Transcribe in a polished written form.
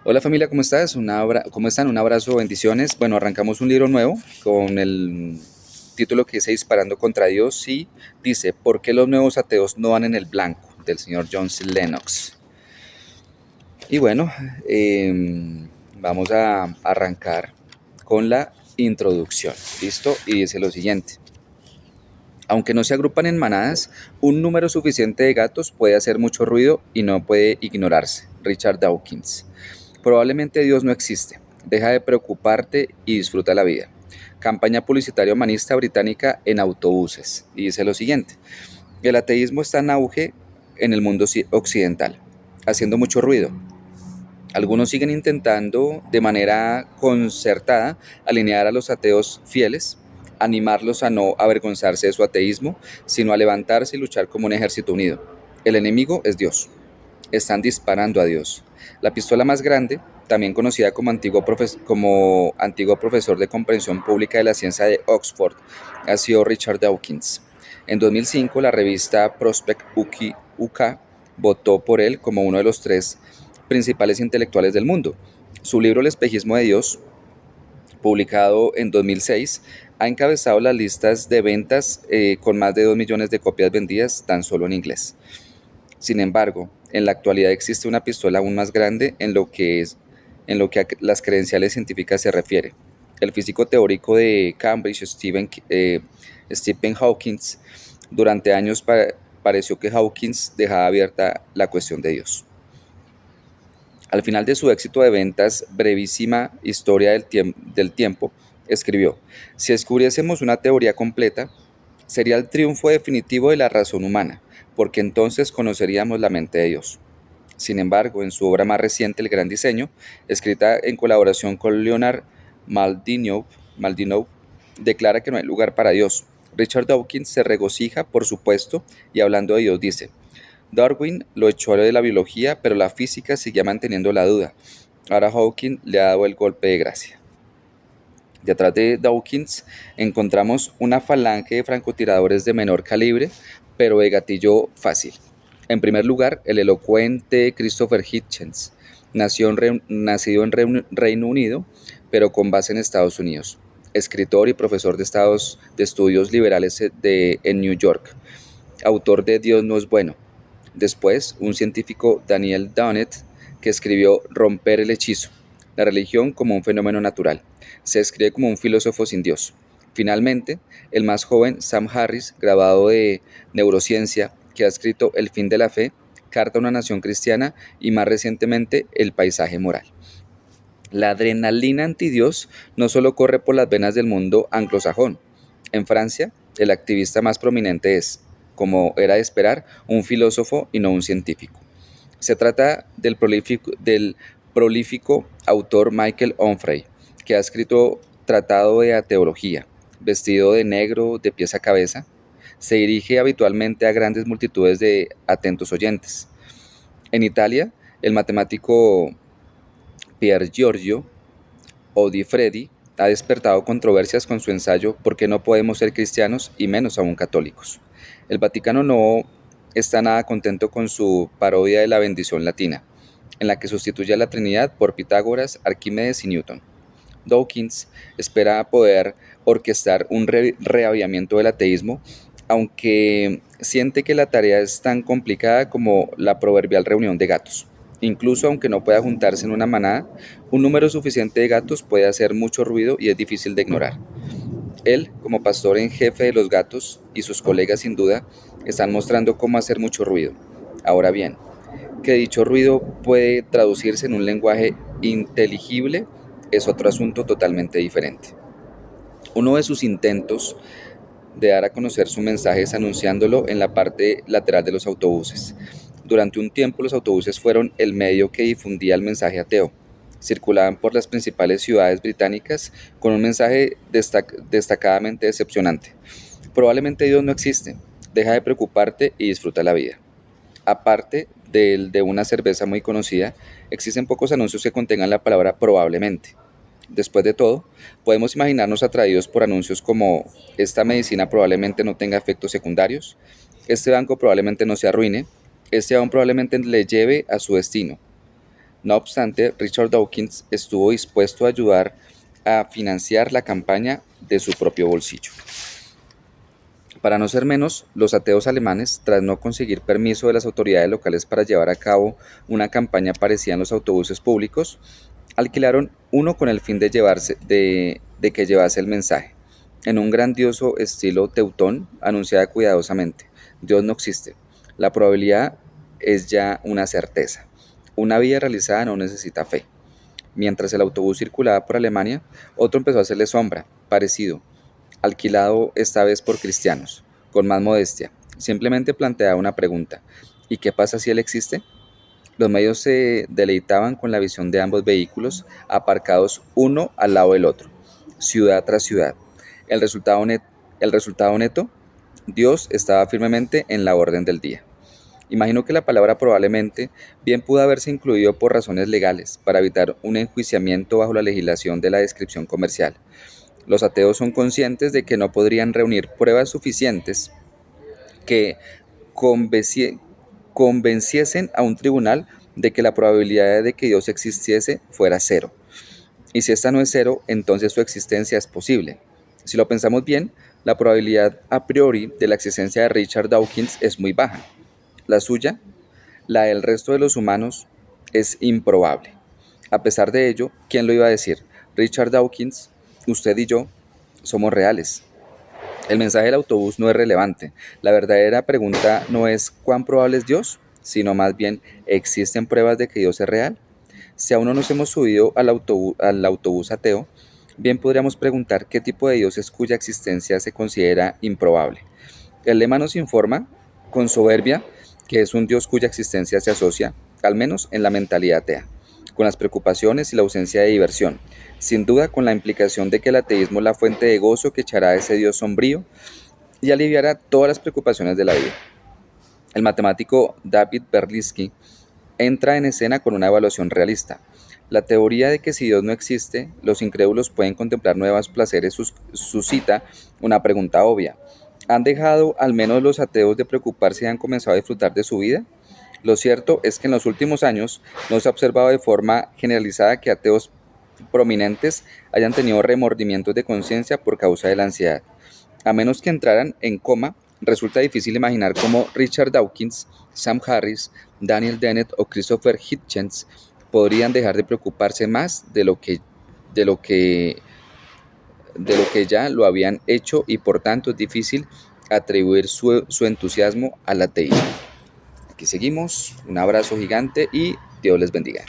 Hola familia, ¿cómo estás? ¿Cómo están? Un abrazo, bendiciones. Bueno, arrancamos un libro nuevo con el título que dice Disparando contra Dios y dice ¿Por qué los nuevos ateos no van en el blanco? Del señor John C. Lennox. Y bueno, vamos a arrancar con la introducción. ¿Listo? Y dice lo siguiente. Aunque no se agrupan en manadas, un número suficiente de gatos puede hacer mucho ruido y no puede ignorarse. Richard Dawkins. Probablemente Dios no existe. Deja de preocuparte y disfruta la vida. Campaña publicitaria humanista británica en autobuses. Y dice lo siguiente. El ateísmo está en auge en el mundo occidental, haciendo mucho ruido. Algunos siguen intentando de manera concertada alinear a los ateos fieles, animarlos a no avergonzarse de su ateísmo, sino a levantarse y luchar como un ejército unido. El enemigo es Dios. Están disparando a Dios. La pistola más grande, también conocida como antiguo profesor de comprensión pública de la ciencia de Oxford, ha sido Richard Dawkins. En 2005, la revista Prospect UK votó por él como uno de los tres principales intelectuales del mundo. Su libro El espejismo de Dios, publicado en 2006, ha encabezado las listas de ventas con más de 2 millones de copias vendidas tan solo en inglés. Sin embargo, en la actualidad existe una pistola aún más grande en lo que a las credenciales científicas se refiere. El físico teórico de Cambridge, Stephen Hawking, durante años pareció que Hawkins dejaba abierta la cuestión de Dios. Al final de su éxito de ventas, brevísima historia del tiempo, escribió: si descubriésemos una teoría completa, sería el triunfo definitivo de la razón humana, porque entonces conoceríamos la mente de Dios. Sin embargo, en su obra más reciente, El Gran Diseño, escrita en colaboración con Leonard Mlodinow, declara que no hay lugar para Dios. Richard Dawkins se regocija, por supuesto, y hablando de Dios dice: Darwin lo echó de la biología, pero la física seguía manteniendo la duda. Ahora Hawking le ha dado el golpe de gracia. Detrás de Dawkins encontramos una falange de francotiradores de menor calibre, pero de gatillo fácil. En primer lugar, el elocuente Christopher Hitchens, nacido en Reino Unido, pero con base en Estados Unidos. Escritor y profesor de estudios liberales en New York. Autor de Dios no es bueno. Después, un científico, Daniel Dennett, que escribió Romper el hechizo, la religión como un fenómeno natural. Se escribe como un filósofo sin Dios. Finalmente, el más joven, Sam Harris, graduado de neurociencia, que ha escrito El fin de la fe, Carta a una nación cristiana y más recientemente El paisaje moral. La adrenalina antidios no solo corre por las venas del mundo anglosajón. En Francia, el activista más prominente es, como era de esperar, un filósofo y no un científico. Se trata del prolífico autor Michael Onfray, que ha escrito tratado de teología, vestido de negro de pies a cabeza. Se dirige habitualmente a grandes multitudes de atentos oyentes. En Italia, el matemático Pier Giorgio Odifredi ha despertado controversias con su ensayo ¿Por qué no podemos ser cristianos y menos aún católicos? El Vaticano no está nada contento con su parodia de la bendición latina, en la que sustituye a la Trinidad por Pitágoras, Arquímedes y Newton. Dawkins espera poder orquestar un reavivamiento del ateísmo, aunque siente que la tarea es tan complicada como la proverbial reunión de gatos. Incluso aunque no pueda juntarse en una manada, un número suficiente de gatos puede hacer mucho ruido y es difícil de ignorar. Él, como pastor en jefe de los gatos, y sus colegas sin duda, están mostrando cómo hacer mucho ruido. Ahora bien, que dicho ruido puede traducirse en un lenguaje inteligible es otro asunto totalmente diferente. Uno de sus intentos de dar a conocer su mensaje es anunciándolo en la parte lateral de los autobuses. Durante un tiempo los autobuses fueron el medio que difundía el mensaje ateo. Circulaban por las principales ciudades británicas con un mensaje destacadamente decepcionante. Probablemente Dios no existe. Deja de preocuparte y disfruta la vida. Aparte del de una cerveza muy conocida, existen pocos anuncios que contengan la palabra probablemente. Después de todo, podemos imaginarnos atraídos por anuncios como esta medicina probablemente no tenga efectos secundarios, este banco probablemente no se arruine, este aún probablemente le lleve a su destino. No obstante, Richard Dawkins estuvo dispuesto a ayudar a financiar la campaña de su propio bolsillo. Para no ser menos, los ateos alemanes, tras no conseguir permiso de las autoridades locales para llevar a cabo una campaña parecida en los autobuses públicos, alquilaron uno con el fin de que llevase el mensaje. En un grandioso estilo teutón, anunciada cuidadosamente: Dios no existe. La probabilidad es ya una certeza. Una vía realizada no necesita fe. Mientras el autobús circulaba por Alemania, otro empezó a hacerle sombra, parecido, alquilado esta vez por cristianos, con más modestia. Simplemente planteaba una pregunta: ¿y qué pasa si él existe? Los medios se deleitaban con la visión de ambos vehículos, aparcados uno al lado del otro, ciudad tras ciudad. El resultado, el resultado neto: Dios estaba firmemente en la orden del día. Imagino que la palabra probablemente bien pudo haberse incluido por razones legales, para evitar un enjuiciamiento bajo la legislación de la descripción comercial. Los ateos son conscientes de que no podrían reunir pruebas suficientes que convenciesen a un tribunal de que la probabilidad de que Dios existiese fuera cero. Y si esta no es cero, entonces su existencia es posible. Si lo pensamos bien, la probabilidad a priori de la existencia de Richard Dawkins es muy baja. La suya, la del resto de los humanos, es improbable. A pesar de ello, ¿quién lo iba a decir? Richard Dawkins, usted y yo, somos reales. El mensaje del autobús no es relevante. La verdadera pregunta no es ¿cuán probable es Dios?, sino más bien ¿existen pruebas de que Dios es real? Si aún no nos hemos subido al autobús ateo, bien podríamos preguntar qué tipo de Dios es cuya existencia se considera improbable. El lema nos informa, con soberbia, que es un Dios cuya existencia se asocia, al menos en la mentalidad atea, con las preocupaciones y la ausencia de diversión, sin duda con la implicación de que el ateísmo es la fuente de gozo que echará a ese Dios sombrío y aliviará todas las preocupaciones de la vida. El matemático David Berlinski entra en escena con una evaluación realista. La teoría de que si Dios no existe, los incrédulos pueden contemplar nuevos placeres suscita una pregunta obvia: ¿han dejado al menos los ateos de preocuparse y han comenzado a disfrutar de su vida? Lo cierto es que en los últimos años no se ha observado de forma generalizada que ateos prominentes hayan tenido remordimientos de conciencia por causa de la ansiedad. A menos que entraran en coma, resulta difícil imaginar cómo Richard Dawkins, Sam Harris, Daniel Dennett o Christopher Hitchens podrían dejar de preocuparse más de lo que, de lo que ya lo habían hecho, y por tanto es difícil atribuir su entusiasmo al ateísmo. Aquí seguimos, un abrazo gigante y Dios les bendiga.